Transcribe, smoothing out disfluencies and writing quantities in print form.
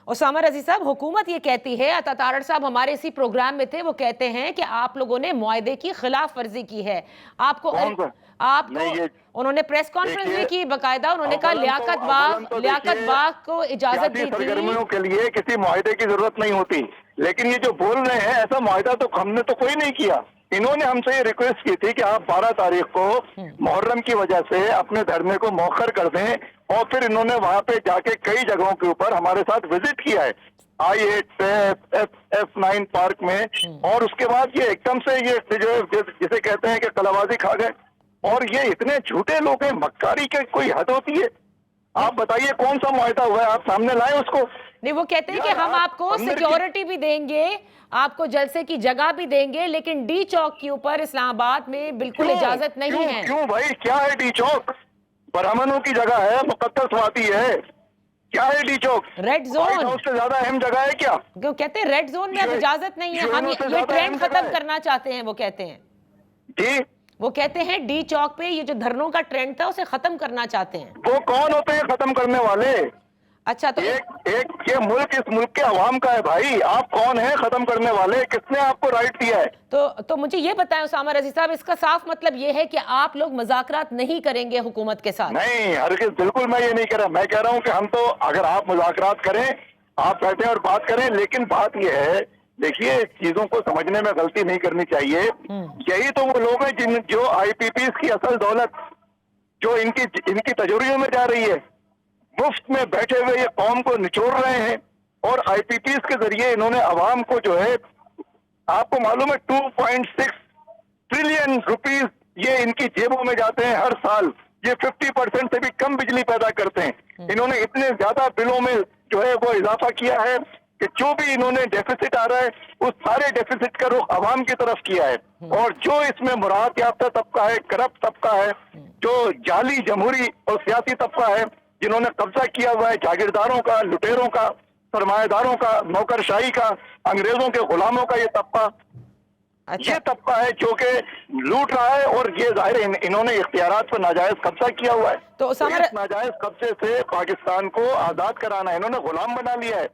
اسامہ رضی صاحب، حکومت یہ کہتی ہے، عطا تارڑ صاحب ہمارے اسی پروگرام میں تھے، وہ کہتے ہیں کہ آپ لوگوں نے معاہدے کی خلاف ورزی کی ہے. آپ کو انہوں نے پریس کانفرنس بھی کی باقاعدہ، انہوں نے کہا لیاقت باغ کو اجازت دی تھی. سرگرمیوں کے لیے کسی معاہدے کی ضرورت نہیں ہوتی، لیکن یہ جو بول رہے ہیں ایسا معاہدہ تو ہم نے تو کوئی نہیں کیا. انہوں نے ہم سے یہ ریکویسٹ کی تھی کہ آپ 12 تاریخ کو محرم کی وجہ سے اپنے دھرنے کو مؤخر کر دیں، اور پھر انہوں نے وہاں پہ جا کے کئی جگہوں کے اوپر ہمارے ساتھ وزٹ کیا ہے، I-8 پہ F9 پارک میں، اور اس کے بعد یہ ایک دم سے یہ جسے کہتے ہیں کہ قلابازی کھا گئے. اور یہ اتنے جھوٹے لوگ ہیں، مکاری کے کوئی حد ہوتی ہے. آپ بتائیے کون سا معاہدہ ہوا ہے، آپ سامنے لائیں اس کو. نہیں، وہ کہتے ہیں کہ ہم آپ کو سیکیورٹی بھی دیں گے، آپ کو جلسے کی جگہ بھی دیں گے، لیکن ڈی چوک کے اوپر اسلام آباد میں بالکل اجازت نہیں ہے. کیوں بھائی، کیا ہے ڈی چوک؟ برہمنوں کی جگہ ہے، مقدس وادی ہے. کیا ہے ڈی چوک؟ ریڈ زون اس سے زیادہ اہم جگہ ہے کیا؟ وہ کہتے ہیں ریڈ زون میں اب اجازت نہیں ہے، ہم یہ ٹرینڈ ختم کرنا چاہتے ہیں. وہ کہتے ہیں وہ کہتے ہیں ڈی چوک پہ یہ جو دھرنوں کا ٹرینڈ تھا اسے ختم کرنا چاہتے ہیں. وہ کون ہوتے ہیں ختم کرنے والے؟ اچھا، تو یہ ملک اس ملک کے عوام کا ہے بھائی. آپ کون ہیں ختم کرنے والے؟ کس نے آپ کو رائٹ دیا ہے؟ تو مجھے یہ بتائیں اسامہ رضی صاحب، اس کا صاف مطلب یہ ہے کہ آپ لوگ مذاکرات نہیں کریں گے حکومت کے ساتھ؟ نہیں، ہرگز، بالکل میں یہ نہیں کہہ رہا. میں کہہ رہا ہوں کہ ہم تو، اگر آپ مذاکرات کریں، آپ بیٹھیں اور بات کریں، لیکن بات یہ ہے، دیکھیے چیزوں کو سمجھنے میں غلطی نہیں کرنی چاہیے. یہی تو وہ لوگ ہیں جو آئی پی پیز کی اصل دولت جو ان کی تجوریوں میں جا رہی ہے، مفت میں بیٹھے ہوئے یہ قوم کو نچوڑ رہے ہیں، اور آئی پی پیز کے ذریعے انہوں نے عوام کو جو ہے، آپ کو معلوم ہے 2.6 ٹریلین روپیز یہ ان کی جیبوں میں جاتے ہیں ہر سال. یہ 50% سے بھی کم بجلی پیدا کرتے ہیں. انہوں نے اتنے زیادہ بلوں میں جو ہے وہ اضافہ کیا ہے کہ جو بھی انہوں نے ڈیفیسٹ آ رہا ہے اس سارے ڈیفیسٹ کا رخ عوام کی طرف کیا ہے. اور جو اس میں مراعات یافتہ طبقہ ہے، کرپٹ طبقہ ہے، جو جعلی جمہوری اور سیاسی طبقہ ہے، جنہوں نے قبضہ کیا ہوا ہے جاگیرداروں کا، لٹیروں کا، سرمایہ داروں کا، نوکرشاہی کا، انگریزوں کے غلاموں کا، یہ طبقہ یہ طبقہ ہے جو کہ لوٹ رہا ہے. اور یہ ظاہر انہوں نے اختیارات پر ناجائز قبضہ کیا ہوا ہے. تو اس ناجائز قبضے سے پاکستان کو آزاد کرانا ہے، انہوں نے غلام بنا لیا ہے.